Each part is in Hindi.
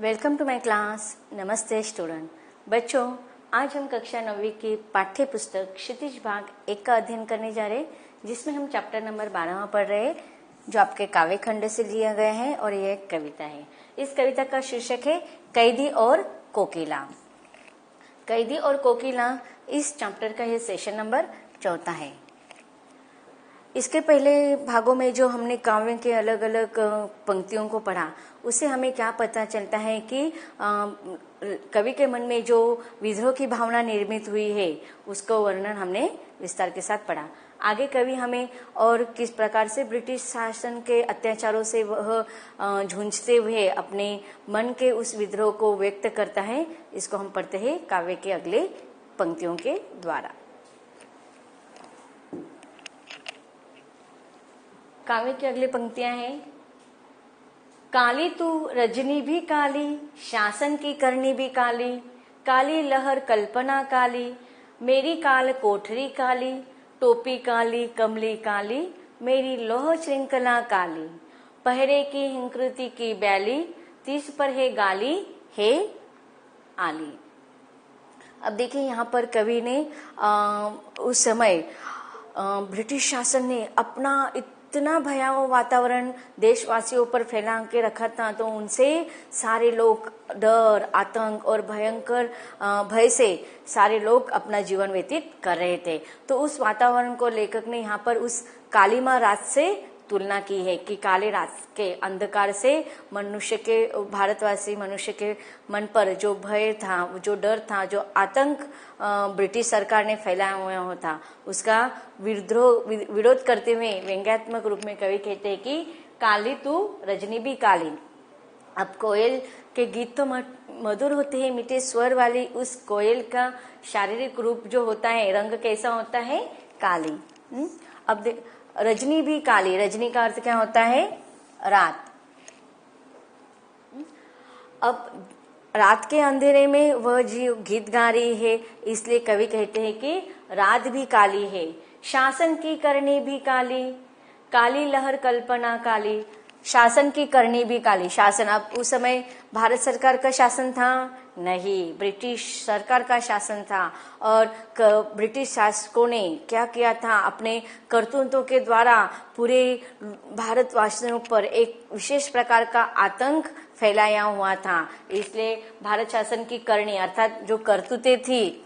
Welcome to my class. नमस्ते स्टूडेंट। बच्चों, आज हम कक्षा 9वीं की पाठ्य पुस्तक क्षितिज भाग 1 का अध्ययन करने जा रहे हैं, जिसमें हम चैप्टर नंबर 12 पढ़ रहे हैं, जो आपके काव्य खंड से लिया गया है और यह एक कविता है। इस कविता का शीर्षक है कैदी और कोकिला। कैदी और कोकिला इस चैप्टर का यह सेशन नंबर 4 है। इसके पहले भागों में जो हमने काव्य के अलग अलग पंक्तियों को पढ़ा, उससे हमें क्या पता चलता है कि कवि के मन में जो विद्रोह की भावना निर्मित हुई है, उसको वर्णन हमने विस्तार के साथ पढ़ा। आगे कवि हमें और किस प्रकार से ब्रिटिश शासन के अत्याचारों से वह झूंझते हुए अपने मन के उस विद्रोह को व्यक्त करता है, इसको हम पढ़ते हैं काव्य के अगले पंक्तियों के द्वारा। काव्य की अगली पंक्तियां हैं। काली तू रजनी भी काली, शासन की करनी भी काली, काली लहर कल्पना काली, मेरी काल कोठरी काली, टोपी काली कमली काली, मेरी लोह श्रृंखला काली, पहरे की हिंकृति की बैली, 30 पर है गाली है आली। अब देखिए, यहाँ पर कवि ने उस समय ब्रिटिश शासन ने अपना इतना भयावह वातावरण देशवासियों पर फैला के रखा था, तो उनसे सारे लोग डर, आतंक और भयंकर भय से सारे लोग अपना जीवन व्यतीत कर रहे थे। तो उस वातावरण को लेखक ने यहाँ पर उस कालीमा रात से तुलना की है कि काले रात के अंधकार से मनुष्य के, भारतवासी मनुष्य के मन पर जो भय था, जो डर था, जो आतंक ब्रिटिश सरकार ने फैलाया हुआ था, उसका विरोध करते हुए व्यंग्यात्मक रूप में कवि कहते हैं कि काली तू रजनी भी काली। अब कोयल के गीत तो मधुर होते हैं, मीठे स्वर वाली उस कोयल का शारीरिक रूप जो होता है, रंग कैसा होता है? काली। अब रजनी भी काली, रजनी का अर्थ क्या होता है? रात। अब रात के अंधेरे में वह जी गीत गा रही है, इसलिए कवि कहते हैं कि रात भी काली है। शासन की करनी भी काली, काली लहर कल्पना काली, शासन की करनी भी काली। शासन, अब उस समय भारत सरकार का शासन था? नहीं, ब्रिटिश सरकार का शासन था। और ब्रिटिश शासकों ने क्या किया था? अपने करतूतों के द्वारा पूरे भारतवासियों पर एक विशेष प्रकार का आतंक फैलाया हुआ था। इसलिए भारत शासन की करनी अर्थात जो करतूतें थी,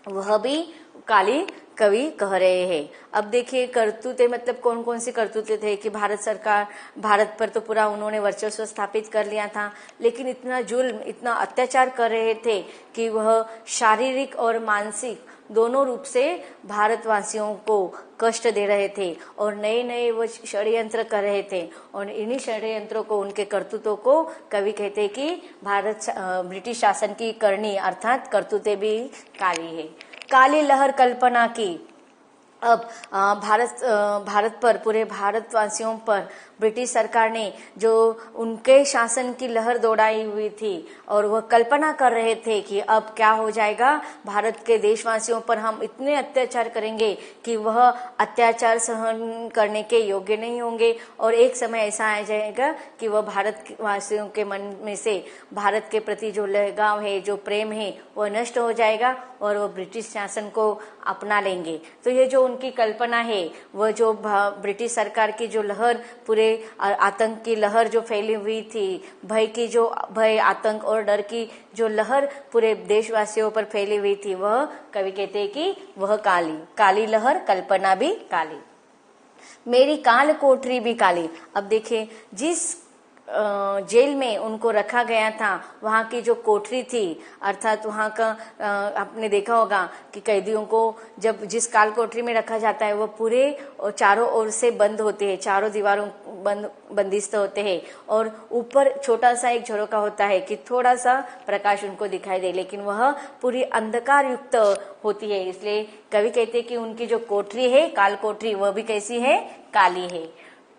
वह भी काली कवि कह रहे हैं। अब देखिए, करतूते मतलब कौन कौन सी करतूते थे कि भारत पर तो पूरा उन्होंने वर्चस्व स्थापित कर लिया था, लेकिन इतना जुल्म, इतना अत्याचार कर रहे थे कि वह शारीरिक और मानसिक दोनों रूप से भारतवासियों को कष्ट दे रहे थे और नए नए वो षड्यंत्र कर रहे थे। और इन्हीं षड्यंत्रों को, उनके करतूतों को कवि कहते हैं कि ब्रिटिश शासन की करनी अर्थात करतूते भी काली है। काली लहर कल्पना की। अब भारत पर, पूरे भारतवासियों पर ब्रिटिश सरकार ने जो उनके शासन की लहर दौड़ाई हुई थी और वह कल्पना कर रहे थे कि अब क्या हो जाएगा, भारत के देशवासियों पर हम इतने अत्याचार करेंगे कि वह अत्याचार सहन करने के योग्य नहीं होंगे और एक समय ऐसा आ जाएगा कि वह भारतवासियों के मन में से भारत के प्रति जो लगाव है, जो प्रेम है, वह नष्ट हो जाएगा और वह ब्रिटिश शासन को अपना लेंगे। तो ये जो उनकी कल्पना है, वह जो ब्रिटिश सरकार की जो लहर, पूरे आतंक की लहर जो फैली हुई थी, भय, आतंक और डर की जो लहर पूरे देशवासियों पर फैली हुई थी, वह कवि कहते हैं कि वह काली लहर कल्पना भी काली, मेरी काल कोठरी भी काली। अब देखिए, जिस जेल में उनको रखा गया था, वहाँ की जो कोठरी थी, अर्थात वहाँ का आपने देखा होगा कि कैदियों को जब जिस काल कोठरी में रखा जाता है, वो पूरे चारों ओर से बंद होते हैं, चारों दीवारों बंदिस्त होते हैं और ऊपर छोटा सा एक झरोका होता है कि थोड़ा सा प्रकाश उनको दिखाई दे, लेकिन वह पूरी अंधकार युक्त होती है। इसलिए कवि कहते हैं कि उनकी जो कोठरी है, काल कोठरी, वह भी कैसी है? काली है।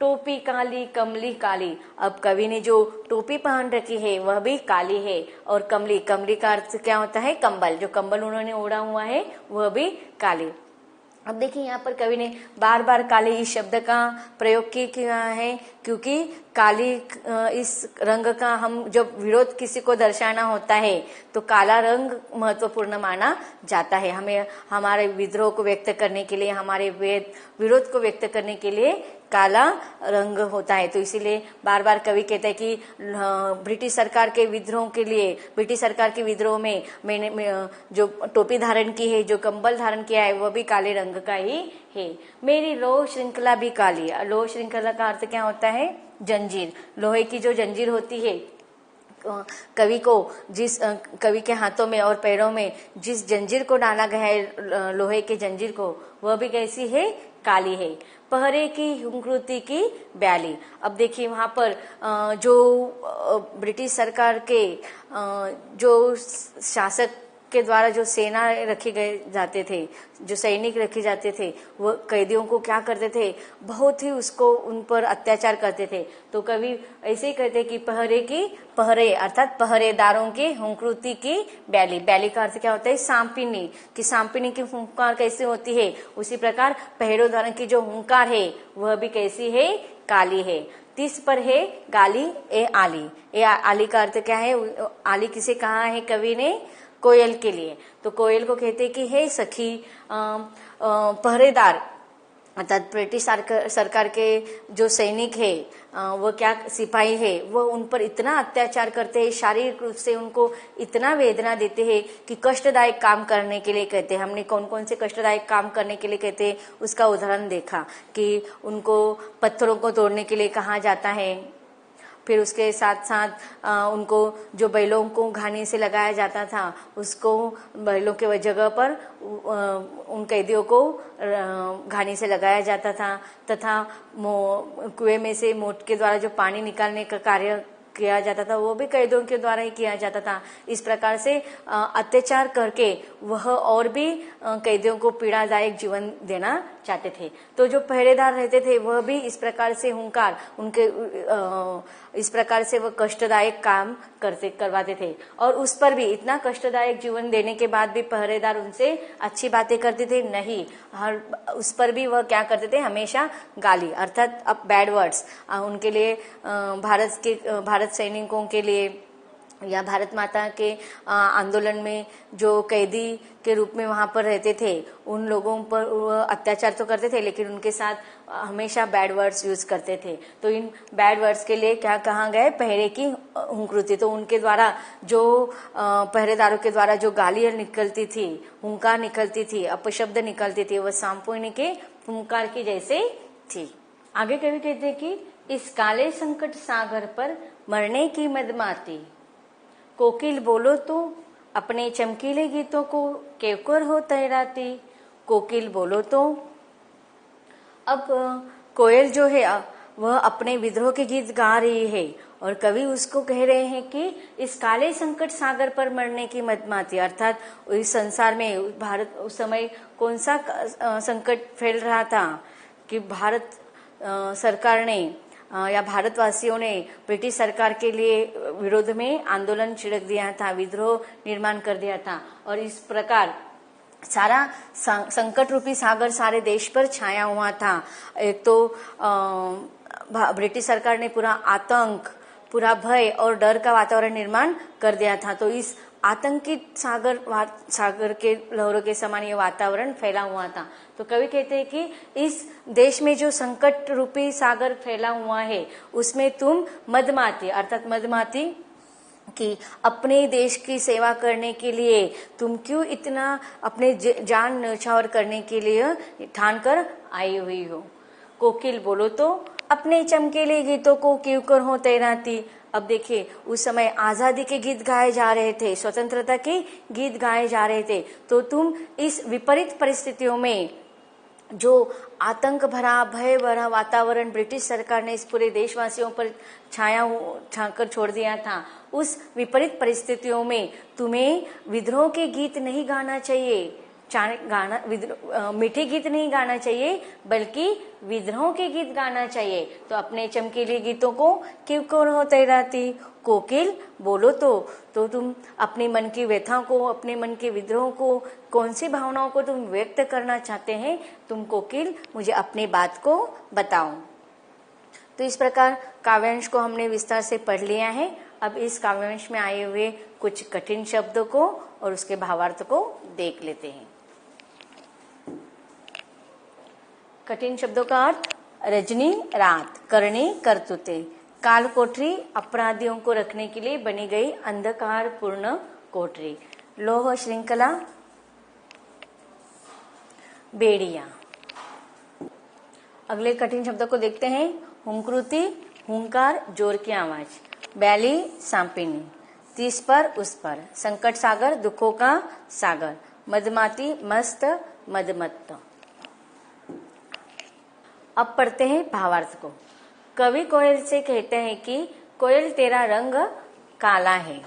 टोपी काली कमली काली। अब कवि ने जो टोपी पहन रखी है, वह भी काली है। और कमली का अर्थ क्या होता है? कंबल। जो कंबल उन्होंने ओढ़ा हुआ है, वह भी काली। अब देखिए यहाँ पर कवि ने बार बार काली इस शब्द का प्रयोग किया है, क्योंकि काली इस रंग का हम जब विरोध किसी को दर्शाना होता है तो काला रंग महत्वपूर्ण माना जाता है। हमें हमारे विद्रोह को व्यक्त करने के लिए, हमारे विरोध को व्यक्त करने के लिए काला रंग होता है। तो इसीलिए बार बार कवि कहते हैं कि ब्रिटिश सरकार के विद्रोह के लिए, ब्रिटिश सरकार के विद्रोह में मैंने जो टोपी धारण की है, जो कंबल धारण किया है, वह भी काले रंग का ही है। मेरी लोह श्रृंखला भी काली। लोह श्रृंखला का अर्थ क्या होता है? जंजीर। लोहे की जो जंजीर होती है, कवि को कवि के हाथों में और पैरों में जिस जंजीर को डाला गया है, लोहे के जंजीर को, वह भी कैसी है? काली है। पहरे की हुंकृति की ब्याली। अब देखिए वहां पर जो ब्रिटिश सरकार के जो शासक के द्वारा जो सेना रखे गए जाते थे, जो सैनिक रखे जाते थे, वो कैदियों को क्या करते थे? बहुत ही उसको उन पर अत्याचार करते थे। तो कवि ऐसे ही कहते कि पहरे अर्थात पहरेदारों की हुंकृति की ब्याली। ब्याली का अर्थ क्या होता है? सांपिनी। कि सांपिनी की हुंकार कैसे होती है, उसी प्रकार पहरेदारों की जो हुंकार है वह भी कैसी है? काली है। 30 पर है गाली ए आली। ए आली का अर्थ क्या है? आली किसे कहा है कवि ने? कोयल के लिए। तो कोयल को कहते कि हे सखी, पहरेदार अर्थात ब्रिटिश सरकार के जो सैनिक है, वो क्या सिपाही है, वो उन पर इतना अत्याचार करते हैं, शारीरिक रूप से उनको इतना वेदना देते हैं कि कष्टदायक काम करने के लिए कहते हैं। हमने कौन कौन से कष्टदायक काम करने के लिए कहते हैं उसका उदाहरण देखा कि उनको पत्थरों को तोड़ने के लिए कहा जाता है, फिर उसके साथ साथ उनको जो बैलों को घानी से लगाया जाता था, उसको बैलों के जगह पर उन कैदियों को घानी से लगाया जाता था, तथा कुएं में से मोट के द्वारा जो पानी निकालने का कार्य किया जाता था, वो भी कैदियों के द्वारा ही किया जाता था। इस प्रकार से अत्याचार करके वह और भी कैदियों को पीड़ादायक जीवन देना चाहते थे। तो जो पहरेदार रहते थे वह भी इस प्रकार से हुंकार उनके इस प्रकार से वह कष्टदायक काम करवाते थे, और उस पर भी इतना कष्टदायक जीवन देने के बाद भी पहरेदार उनसे अच्छी बातें करते थे नहीं, उस पर भी वह क्या करते थे? हमेशा गाली अर्थात अब बैड वर्ड्स उनके लिए, भारत सैनिकों के लिए या भारत माता के आंदोलन में जो कैदी के रूप में वहां पर रहते थे, उन लोगों पर अत्याचार तो करते थे, लेकिन उनके साथ हमेशा बैड वर्ड्स यूज करते थे। तो इन बैड वर्ड्स के लिए क्या कहा गया? पहरे की हुंकृति। तो उनके द्वारा जो पहरेदारों के द्वारा जो गालियां निकलती थी, हुंकार निकलती थी, अपशब्द निकलती थी, वह सांपोनी के हुंकार की जैसे थी। आगे कवि कहते कि इस काले संकट सागर पर मरने की मदमाती, कोकिल बोलो तो अपने चमकीले गीतों को केवकर हो तहराती। कोकिल बोलो तो, अब कोयल जो है वह अपने विद्रोह के गीत गा रही है, और कवि उसको कह रहे हैं कि इस काले संकट सागर पर मरने की मदमाती, अर्थात इस संसार में भारत उस समय कौन सा संकट फैल रहा था कि भारत सरकार ने या भारतवासियों ने ब्रिटिश सरकार के लिए विरोध में आंदोलन छिड़क दिया था, विद्रोह निर्माण कर दिया था, और इस प्रकार सारा संकट रूपी सागर सारे देश पर छाया हुआ था। एक तो ब्रिटिश सरकार ने पूरा आतंक, पूरा भय और डर का वातावरण निर्माण कर दिया था। तो इस आतंकित सागर के लहरों के समान ये वातावरण फैला हुआ था। तो कवि कहते हैं कि इस देश में जो संकट रूपी सागर फैला हुआ है, उसमें तुम मदमाती अर्थात मदमाती कि अपने देश की सेवा करने के लिए तुम क्यों इतना अपने जान न्यौछावर करने के लिए ठान कर आई हुई हो। कोकिल बोलो तो अपने चमकीले गीतों को क्यों कर हो तैनाती। अब देखिए उस समय आजादी के गीत गाए जा रहे थे, स्वतंत्रता के गीत गाए जा रहे थे, तो तुम इस विपरीत परिस्थितियों में जो आतंक भरा भय भरा वातावरण ब्रिटिश सरकार ने इस पूरे देशवासियों पर छाकर छोड़ दिया था, उस विपरीत परिस्थितियों में तुम्हें विद्रोह के गीत नहीं गाना चाहिए, मीठे गीत नहीं गाना चाहिए, बल्कि विद्रोह के गीत गाना चाहिए। तो अपने चमकीले गीतों को क्यों कौन हो तैराती, कोकिल बोलो तो तुम अपने मन की व्यथा को, अपने मन के विद्रोह को, कौन सी भावनाओं को तुम व्यक्त करना चाहते हैं, तुम कोकिल मुझे अपनी बात को बताओ। तो इस प्रकार काव्यांश को हमने विस्तार से पढ़ लिया है। अब इस काव्यांश में आए हुए कुछ कठिन शब्दों को और उसके भावार्थ को देख लेते हैं। कठिन शब्दों का अर्थ: रजनी रात, करनी करतूते, काल कोठरी अपराधियों को रखने के लिए बनी गई अंधकार पूर्ण कोठरी, लोह श्रृंखला, बेड़िया। अगले कठिन शब्दों को देखते हैं। हुंकृति हुंकार, जोर की आवाज, बैली सांपिनी, तीस पर उस पर, संकट सागर दुखों का सागर, मदमाती मस्त मदमत्त। अब पढ़ते हैं भावार्थ को। कवि कोयल से कहते हैं कि कोयल तेरा रंग काला है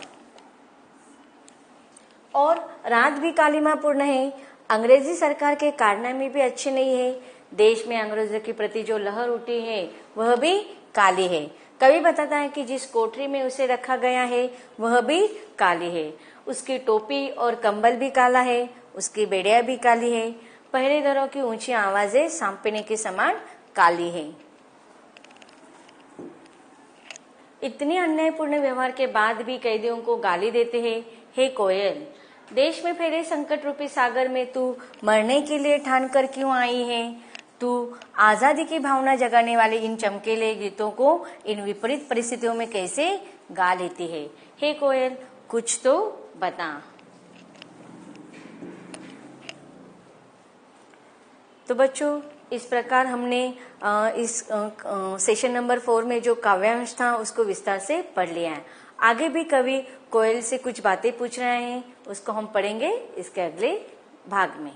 और रात भी कालिमापूर्ण है। अंग्रेजी सरकार के कारनामे भी अच्छे नहीं है। देश में अंग्रेजों के प्रति जो लहर उठी है वह भी काली है। कवि बताता है कि जिस कोठरी में उसे रखा गया है वह भी काली है। उसकी टोपी और कंबल भी काला है, उसकी बेड़िया भी काली है, पहरेदारों की ऊंची आवाजें सांपिनी के समान काली है। इतनी अन्यायपूर्ण व्यवहार के बाद भी कैदियों को गाली देते हैं। हे कोयल, देश में फैले संकट रूपी सागर में तू मरने के लिए ठान कर क्यों आई है? तू आजादी की भावना जगाने वाले इन चमकीले गीतों को इन विपरीत परिस्थितियों में कैसे गा लेती है? हे कोयल, कुछ तो बता। तो बच्चों, इस प्रकार हमने इस सेशन नंबर 4 में जो काव्यांश था उसको विस्तार से पढ़ लिया है। आगे भी कवि कोयल से कुछ बातें पूछ रहे हैं, उसको हम पढ़ेंगे इसके अगले भाग में।